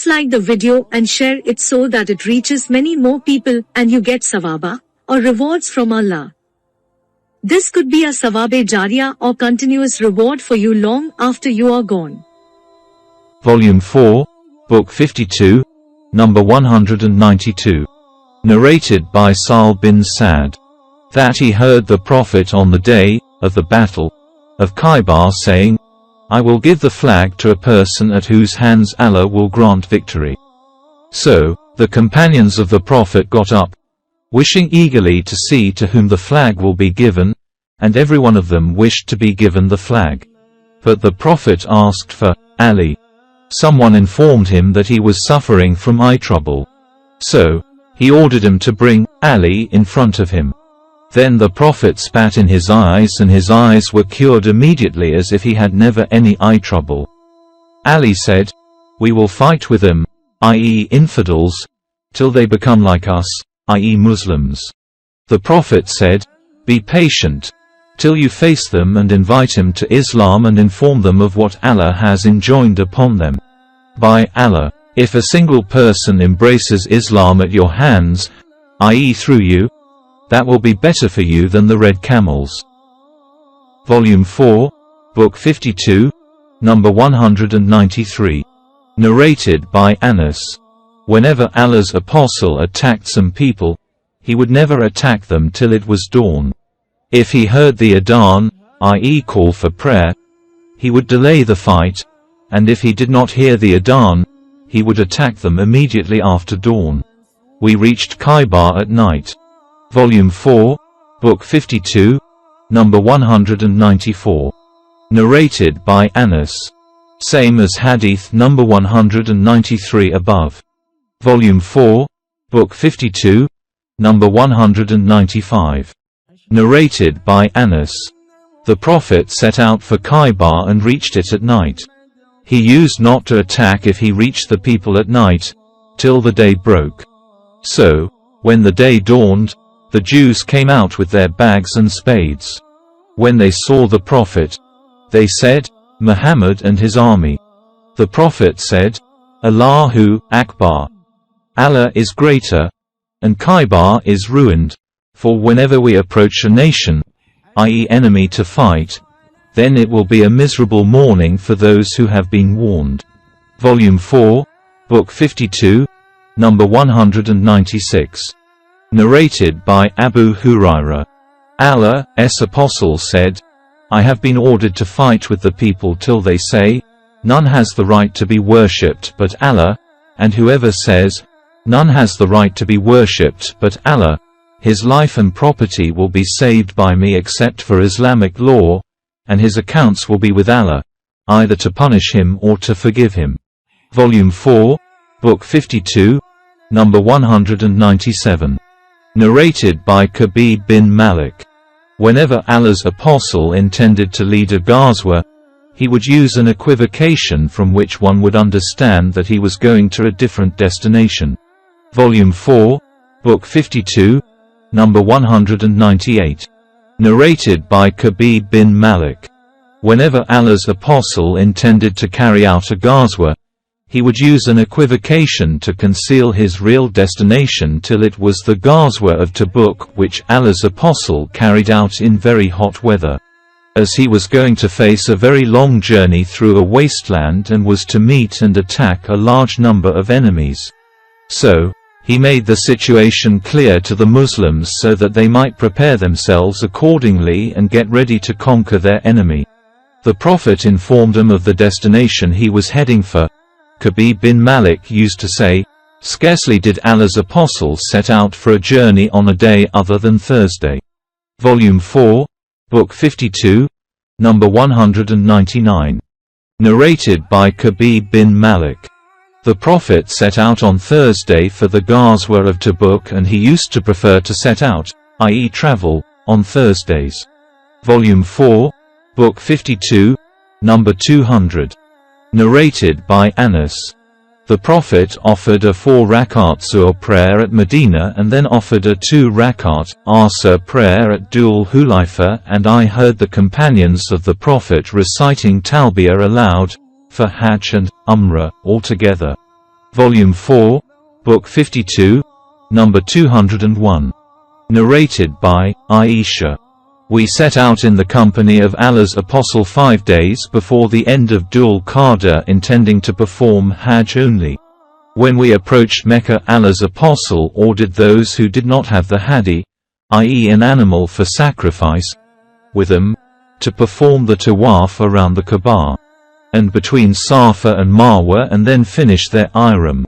Please like the video and share it so that it reaches many more people and you get sawaba, or rewards from Allah. This could be a sawabe jariyah or continuous reward for you long after you are gone. Volume 4, Book 52, number 192. Narrated by Sa'al bin Sa'd, that he heard the Prophet on the day of the battle of Khaybar saying, I will give the flag to a person at whose hands Allah will grant victory. So, the companions of the Prophet got up, wishing eagerly to see to whom the flag will be given, and every one of them wished to be given the flag. But the Prophet asked for Ali. Someone informed him that he was suffering from eye trouble. So, he ordered him to bring Ali in front of him. Then the Prophet spat in his eyes and his eyes were cured immediately as if he had never any eye trouble. Ali said, We will fight with them, i.e. infidels, till they become like us, i.e. Muslims. The Prophet said, Be patient, till you face them and invite them to Islam and inform them of what Allah has enjoined upon them. By Allah, if a single person embraces Islam at your hands, i.e. through you, that will be better for you than the red camels. Volume 4, Book 52, number 193. Narrated by Anas. Whenever Allah's apostle attacked some people, he would never attack them till it was dawn. If he heard the adhan, i.e. call for prayer, he would delay the fight, and if he did not hear the adhan, he would attack them immediately after dawn. We reached Khaybar at night. Volume 4, Book 52, number 194. Narrated by Anas. Same as Hadith number 193 above. Volume 4, Book 52, number 195. Narrated by Anas. The Prophet set out for Khaybar and reached it at night. He used not to attack if he reached the people at night, till the day broke. So, when the day dawned, the Jews came out with their bags and spades. When they saw the Prophet, they said, Muhammad and his army. The Prophet said, Allahu Akbar. Allah is greater, and Khaybar is ruined, for whenever we approach a nation, i.e. enemy to fight, then it will be a miserable morning for those who have been warned. Volume 4, Book 52, number 196. Narrated by Abu Hurairah. Allah's apostle said, I have been ordered to fight with the people till they say, None has the right to be worshipped but Allah, and whoever says, None has the right to be worshipped but Allah, his life and property will be saved by me except for Islamic law, and his accounts will be with Allah, either to punish him or to forgive him. Volume 4, Book 52, number 197. Narrated by Ka'b bin Malik. Whenever Allah's apostle intended to lead a ghazwa, he would use an equivocation from which one would understand that he was going to a different destination. Volume 4, Book 52, number 198. Narrated by Ka'b bin Malik. Whenever Allah's apostle intended to carry out a ghazwa, he would use an equivocation to conceal his real destination till it was the Ghazwa of Tabuk, which Allah's apostle carried out in very hot weather. As he was going to face a very long journey through a wasteland and was to meet and attack a large number of enemies. So, he made the situation clear to the Muslims so that they might prepare themselves accordingly and get ready to conquer their enemy. The Prophet informed them of the destination he was heading for. Ka'b bin Malik used to say, Scarcely did Allah's apostle set out for a journey on a day other than Thursday. Volume 4, Book 52, number 199. Narrated by Ka'b bin Malik. The Prophet set out on Thursday for the Ghazwa of Tabuk, and he used to prefer to set out, i.e. travel, on Thursdays. Volume 4, Book 52, number 200. Narrated by Anas. The Prophet offered a 4-rakat Zuhr prayer at Medina and then offered a 2-rakat Asr prayer at Dhul Hulayfa, and I heard the companions of the Prophet reciting Talbiyah aloud, for Hajj and Umrah altogether. Volume 4, Book 52, number 201. Narrated by Aisha. We set out in the company of Allah's Apostle 5 days before the end of Dhul Qa'dah, intending to perform Hajj only. When we approached Mecca, Allah's Apostle ordered those who did not have the hadi, i.e. an animal for sacrifice, with them, to perform the tawaf around the Kaaba, and between Safa and Marwa, and then finish their ihram.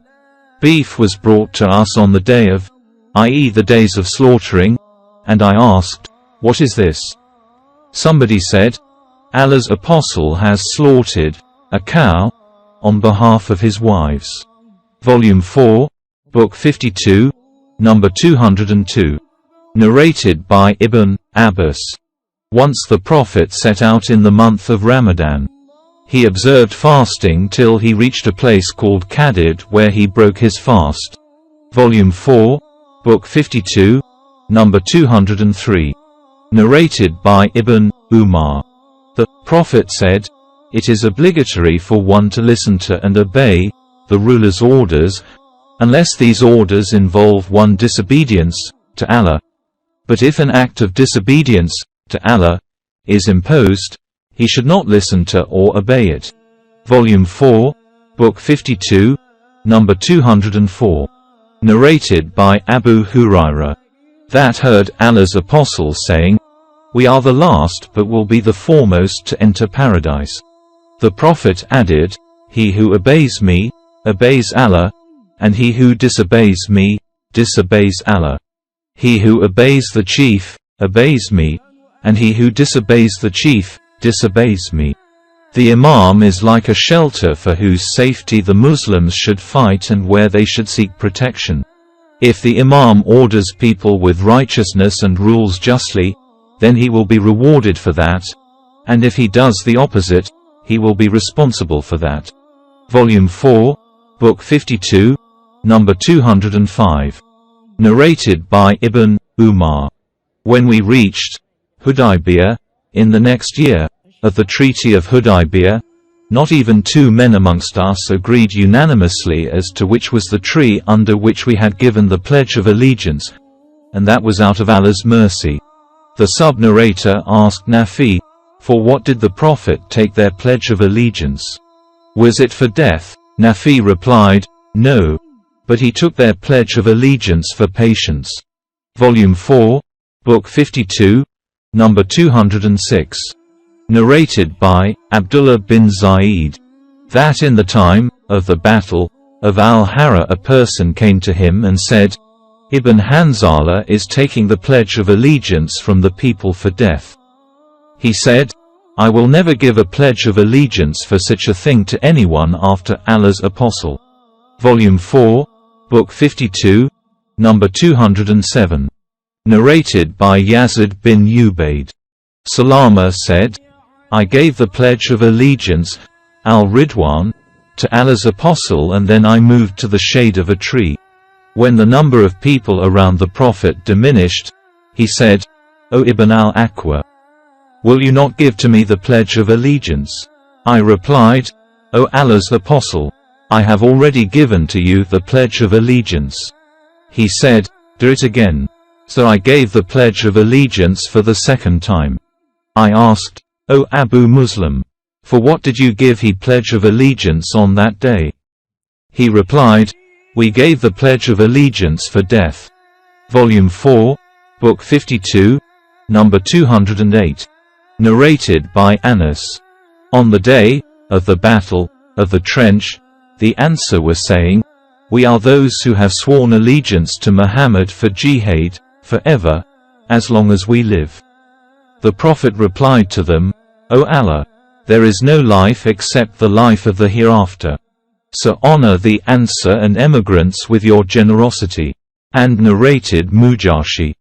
Beef was brought to us on the day of, i.e. the days of slaughtering, and I asked, "What is this?" Somebody said, "Allah's Apostle has slaughtered a cow on behalf of his wives." Volume 4, Book 52, number 202. Narrated by Ibn Abbas. Once the Prophet set out in the month of Ramadan. He observed fasting till he reached a place called Qadid, where he broke his fast. Volume 4, Book 52, number 203. Narrated by Ibn Umar. The Prophet said, "It is obligatory for one to listen to and obey the ruler's orders, unless these orders involve one disobedience to Allah. But if an act of disobedience to Allah is imposed, he should not listen to or obey it." Volume 4, Book 52, number 204. Narrated by Abu Hurairah. That heard Allah's Apostle saying, "We are the last but will be the foremost to enter paradise." The Prophet added, "He who obeys me, obeys Allah, and he who disobeys me, disobeys Allah. He who obeys the chief, obeys me, and he who disobeys the chief, disobeys me." The Imam is like a shelter for whose safety the Muslims should fight and where they should seek protection. If the Imam orders people with righteousness and rules justly, then he will be rewarded for that, and if he does the opposite, he will be responsible for that. Volume 4, Book 52, number 205. Narrated by Ibn Umar. When we reached Hudaybiyah, in the next year, of the Treaty of Hudaybiyah, not even two men amongst us agreed unanimously as to which was the tree under which we had given the pledge of allegiance, and that was out of Allah's mercy. The sub-narrator asked Nafi, "For what did the Prophet take their pledge of allegiance? Was it for death?" Nafi replied, "No. But he took their pledge of allegiance for patience." Volume 4, Book 52, number 206. Narrated by Abdullah bin Zaid. That in the time of the battle of Al-Harra a person came to him and said, "Ibn Hanzala is taking the pledge of allegiance from the people for death." He said, "I will never give a pledge of allegiance for such a thing to anyone after Allah's Apostle." Volume 4, Book 52, number 207. Narrated by Yazid bin Ubayd. Salama said, "I gave the pledge of allegiance, al-Ridwan, to Allah's Apostle, and then I moved to the shade of a tree. When the number of people around the Prophet diminished, he said, 'O Ibn al-Aqwa, will you not give to me the pledge of allegiance?' I replied, 'O Allah's Apostle, I have already given to you the pledge of allegiance.' He said, 'Do it again.' So I gave the pledge of allegiance for the second time. I asked, 'O Abu Muslim, for what did you give he pledge of allegiance on that day?' He replied, 'We gave the pledge of allegiance for death.' Volume 4, Book 52, number 208. Narrated by Anas. On the day of the battle of the trench, the Ansar were saying, 'We are those who have sworn allegiance to Muhammad for jihad, forever, as long as we live.' The Prophet replied to them, 'O Allah, there is no life except the life of the hereafter. So honor the Ansar and emigrants with your generosity.' And narrated Mujashi,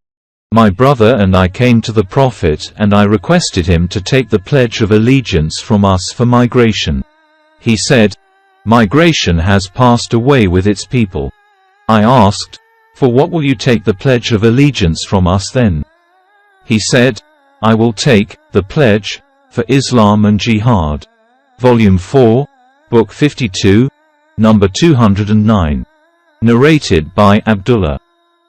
"My brother and I came to the Prophet and I requested him to take the pledge of allegiance from us for migration. He said, 'Migration has passed away with its people.' I asked, 'For what will you take the pledge of allegiance from us then?' He said, 'I will take the pledge for Islam and Jihad.' Volume 4, Book 52, Number 209. Narrated by Abdullah.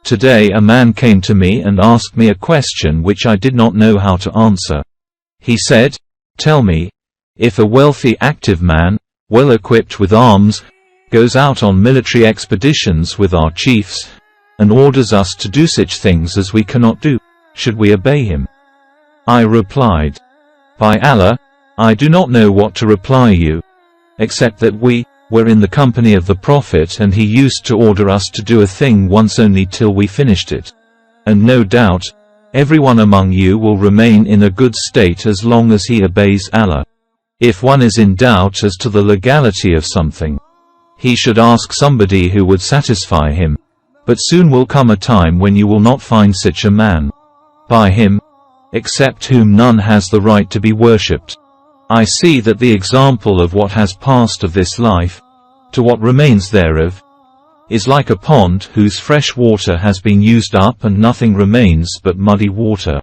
Today a man came to me and asked me a question which I did not know how to answer. He said, "Tell me, if a wealthy active man, well equipped with arms, goes out on military expeditions with our chiefs, and orders us to do such things as we cannot do, should we obey him?" I replied, "By Allah, I do not know what to reply you, except that we were in the company of the Prophet and he used to order us to do a thing once only till we finished it. And no doubt, everyone among you will remain in a good state as long as he obeys Allah. If one is in doubt as to the legality of something, he should ask somebody who would satisfy him. But soon will come a time when you will not find such a man by him, except whom none has the right to be worshipped. I see that the example of what has passed of this life, to what remains thereof, is like a pond whose fresh water has been used up and nothing remains but muddy water.